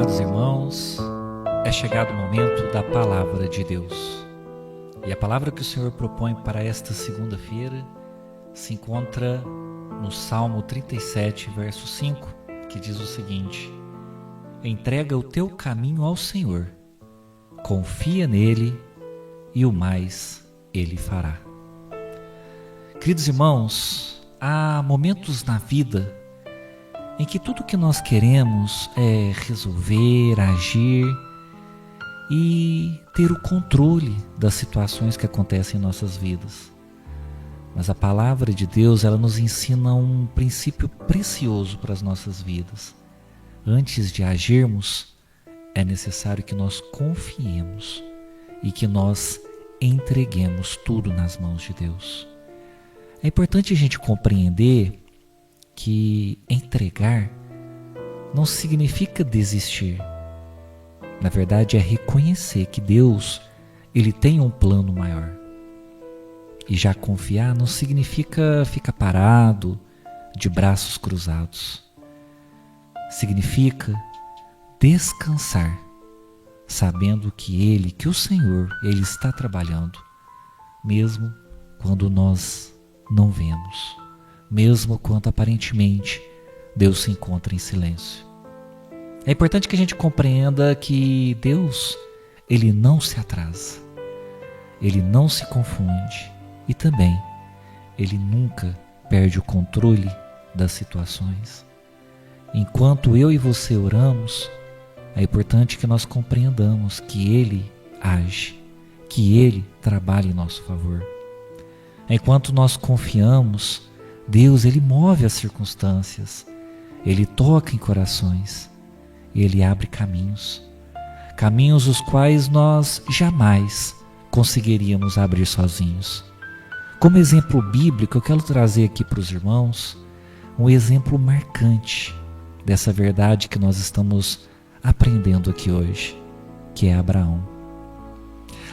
Amados irmãos, é chegado o momento da Palavra de Deus. E a palavra que o Senhor propõe para esta segunda-feira se encontra no Salmo 37, verso 5, que diz o seguinte: entrega o teu caminho ao Senhor, confia nele e o mais ele fará. Queridos irmãos, há momentos na vida em que tudo que nós queremos é resolver, agir e ter o controle das situações que acontecem em nossas vidas. Mas a palavra de Deus, ela nos ensina um princípio precioso para as nossas vidas. Antes de agirmos, é necessário que nós confiemos e que nós entreguemos tudo nas mãos de Deus. É importante a gente compreender que entregar não significa desistir. Na verdade, é reconhecer que Deus, ele tem um plano maior. E já confiar não significa ficar parado, de braços cruzados. Significa descansar, sabendo que o Senhor, ele está trabalhando, mesmo quando nós não vemos, mesmo quando aparentemente Deus se encontra em silêncio. É importante que a gente compreenda que Deus, ele não se atrasa, ele não se confunde e também ele nunca perde o controle das situações. Enquanto eu e você oramos, é importante que nós compreendamos que ele age, que ele trabalha em nosso favor. Enquanto nós confiamos, Deus, ele move as circunstâncias, ele toca em corações, ele abre caminhos os quais nós jamais conseguiríamos abrir sozinhos. Como exemplo bíblico, eu quero trazer aqui para os irmãos um exemplo marcante dessa verdade que nós estamos aprendendo aqui hoje, que é Abraão.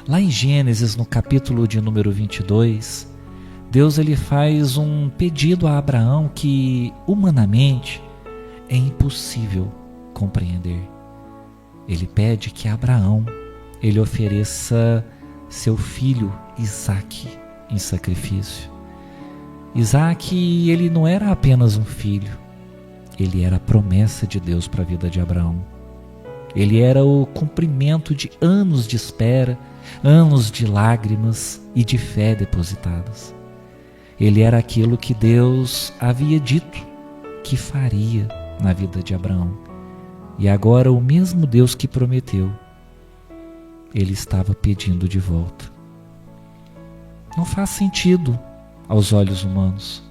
Lá em Gênesis, no capítulo de número 22, Deus, ele faz um pedido a Abraão que humanamente é impossível compreender. Ele pede que Abraão, ele ofereça seu filho Isaque em sacrifício. Isaque, ele não era apenas um filho, ele era a promessa de Deus para a vida de Abraão. Ele era o cumprimento de anos de espera, anos de lágrimas e de fé depositadas. Ele era aquilo que Deus havia dito que faria na vida de Abraão. E agora o mesmo Deus que prometeu, ele estava pedindo de volta. Não faz sentido aos olhos humanos.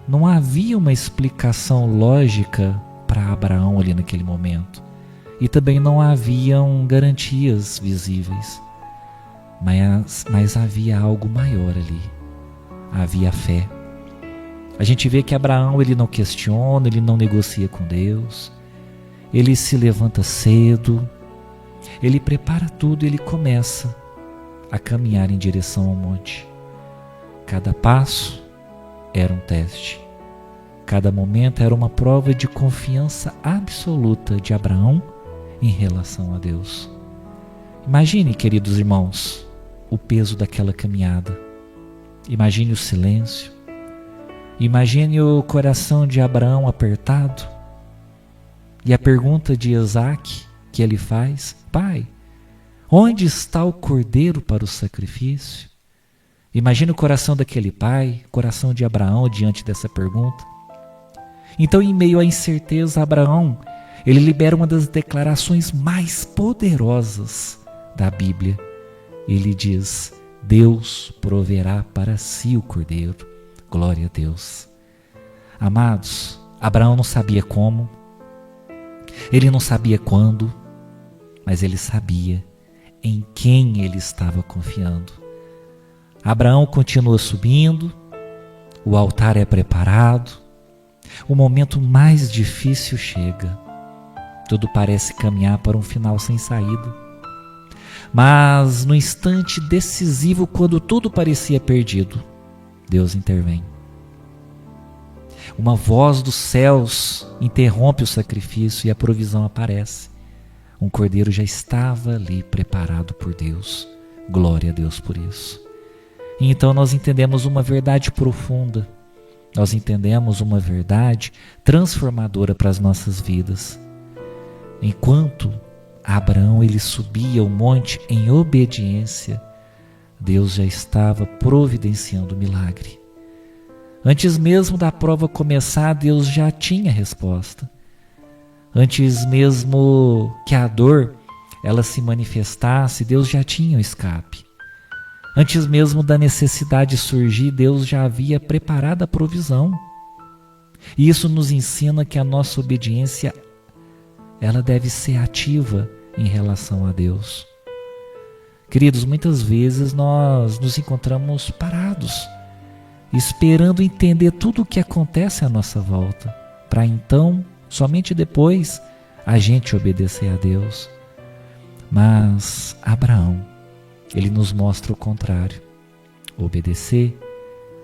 Não havia uma explicação lógica para Abraão ali naquele momento. E também não haviam garantias visíveis. Mas havia algo maior ali. Havia fé. A gente vê que Abraão, ele não questiona, ele não negocia com Deus. Ele se levanta cedo, ele prepara tudo e ele começa a caminhar em direção ao monte. Cada passo era um teste. Cada momento era uma prova de confiança absoluta de Abraão em relação a Deus. Imagine, queridos irmãos, o peso daquela caminhada. Imagine o silêncio. Imagine o coração de Abraão apertado. E a pergunta de Isaque que ele faz: Pai, onde está o cordeiro para o sacrifício? Imagine o coração daquele pai, o coração de Abraão diante dessa pergunta. Então, em meio à incerteza, Abraão, ele libera uma das declarações mais poderosas da Bíblia. Ele diz: Deus proverá para si o cordeiro. Glória a Deus. Amados, Abraão não sabia como, ele não sabia quando, mas ele sabia em quem ele estava confiando. Abraão continua subindo, o altar é preparado, o momento mais difícil chega. Tudo parece caminhar para um final sem saída. Mas no instante decisivo, quando tudo parecia perdido, Deus intervém. Uma voz dos céus interrompe o sacrifício e a provisão aparece. Um cordeiro já estava ali preparado por Deus. Glória a Deus por isso. E então nós entendemos uma verdade profunda. Nós entendemos uma verdade transformadora para as nossas vidas. Enquanto Abraão ele subia o monte em obediência, Deus já estava providenciando o milagre. Antes mesmo da prova começar, Deus já tinha a resposta. Antes mesmo que a dor ela se manifestasse, Deus já tinha o escape. Antes mesmo da necessidade surgir, Deus já havia preparado a provisão. E isso nos ensina que a nossa obediência ela deve ser ativa em relação a Deus. Queridos, muitas vezes nós nos encontramos parados, esperando entender tudo o que acontece à nossa volta, para então, somente depois, a gente obedecer a Deus. Mas Abraão, ele nos mostra o contrário. Obedecer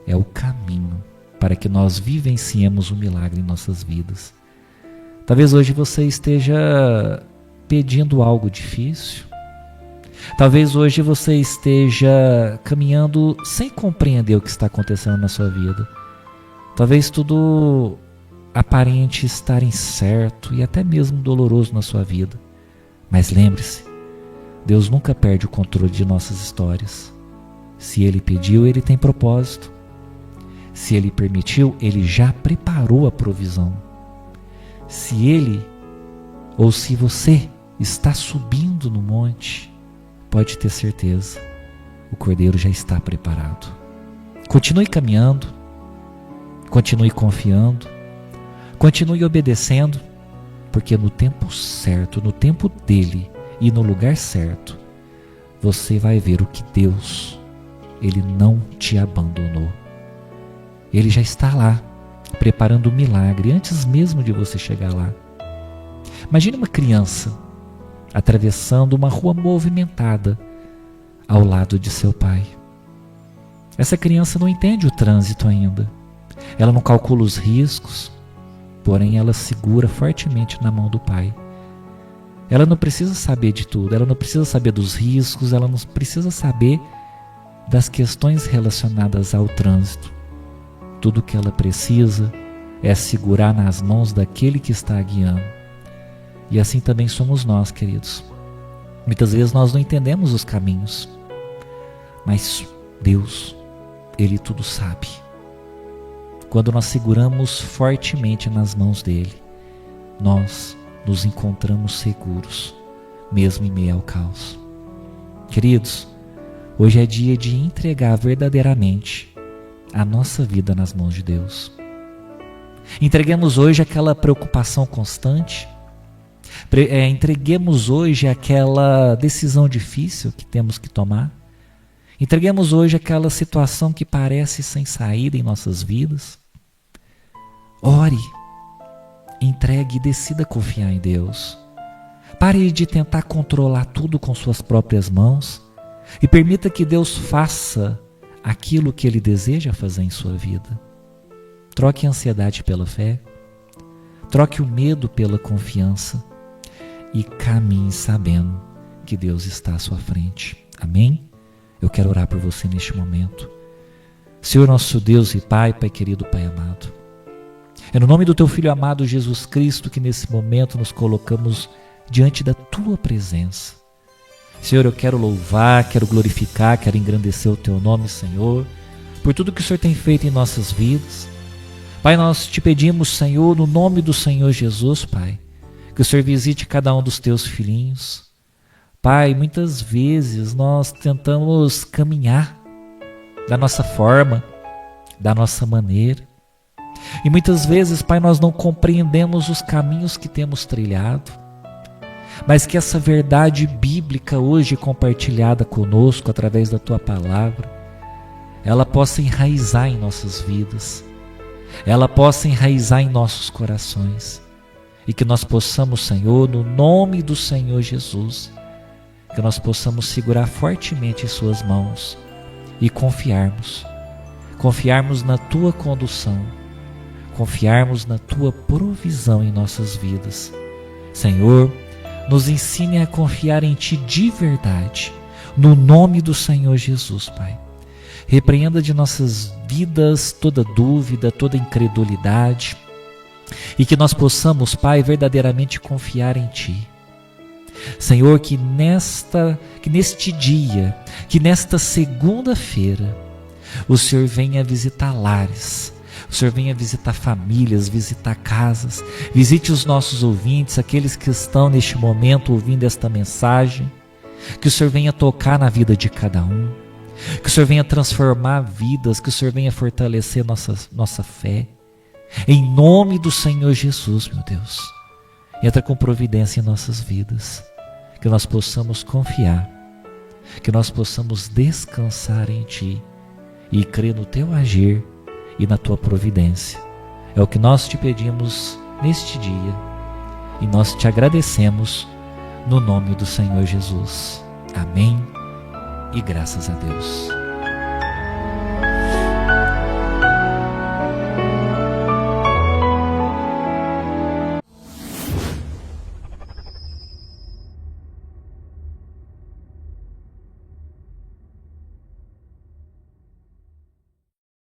é o caminho para que nós vivenciemos o milagre em nossas vidas. Talvez hoje você esteja pedindo algo difícil. Talvez hoje você esteja caminhando sem compreender o que está acontecendo na sua vida. Talvez tudo aparente estar incerto e até mesmo doloroso na sua vida. Mas lembre-se, Deus nunca perde o controle de nossas histórias. Se Ele pediu, Ele tem propósito. Se Ele permitiu, Ele já preparou a provisão. Se Ele ou se você está subindo no monte, pode ter certeza, o cordeiro já está preparado. Continue caminhando, continue confiando, continue obedecendo, porque no tempo certo, no tempo dele e no lugar certo, você vai ver o que Deus, Ele não te abandonou. Ele já está lá, preparando o milagre, antes mesmo de você chegar lá. Imagine uma criança atravessando uma rua movimentada ao lado de seu pai. Essa criança não entende o trânsito ainda. Ela não calcula os riscos, porém ela segura fortemente na mão do pai. Ela não precisa saber de tudo, ela não precisa saber dos riscos, ela não precisa saber das questões relacionadas ao trânsito. Tudo que ela precisa é segurar nas mãos daquele que está a guiando. E assim também somos nós, queridos. Muitas vezes nós não entendemos os caminhos, mas Deus, Ele tudo sabe. Quando nós seguramos fortemente nas mãos dEle, nós nos encontramos seguros, mesmo em meio ao caos. Queridos, hoje é dia de entregar verdadeiramente a nossa vida nas mãos de Deus. Entreguemos hoje aquela preocupação constante, entreguemos hoje aquela decisão difícil que temos que tomar, entreguemos hoje aquela situação que parece sem saída em nossas vidas. Ore, entregue e decida confiar em Deus. Pare de tentar controlar tudo com suas próprias mãos e permita que Deus faça aquilo que Ele deseja fazer em sua vida. Troque a ansiedade pela fé, troque o medo pela confiança e caminhe sabendo que Deus está à sua frente. Amém? Eu quero orar por você neste momento. Senhor nosso Deus e Pai querido, Pai amado, é no nome do Teu Filho amado Jesus Cristo que nesse momento nos colocamos diante da Tua presença. Senhor, eu quero louvar, quero glorificar, quero engrandecer o Teu nome, Senhor, por tudo que o Senhor tem feito em nossas vidas. Pai, nós te pedimos, Senhor, no nome do Senhor Jesus, Pai, que o Senhor visite cada um dos Teus filhinhos. Pai, muitas vezes nós tentamos caminhar da nossa forma, da nossa maneira. E muitas vezes, Pai, nós não compreendemos os caminhos que temos trilhado. Mas que essa verdade bíblica hoje compartilhada conosco através da Tua palavra, ela possa enraizar em nossas vidas, ela possa enraizar em nossos corações, e que nós possamos, Senhor, no nome do Senhor Jesus, que nós possamos segurar fortemente em Suas mãos e confiarmos na Tua condução, confiarmos na Tua provisão em nossas vidas. Senhor, nos ensine a confiar em Ti de verdade, no nome do Senhor Jesus, Pai. Repreenda de nossas vidas toda dúvida, toda incredulidade, e que nós possamos, Pai, verdadeiramente confiar em Ti. Senhor, que neste dia, que nesta segunda-feira, o Senhor venha visitar lares, o Senhor venha visitar famílias, visitar casas, visite os nossos ouvintes, aqueles que estão neste momento ouvindo esta mensagem, que o Senhor venha tocar na vida de cada um, que o Senhor venha transformar vidas, que o Senhor venha fortalecer nossa fé, em nome do Senhor Jesus, meu Deus. Entra com providência em nossas vidas, que nós possamos confiar, que nós possamos descansar em Ti e crer no Teu agir e na Tua providência. É o que nós Te pedimos neste dia e nós Te agradecemos no nome do Senhor Jesus. Amém e graças a Deus.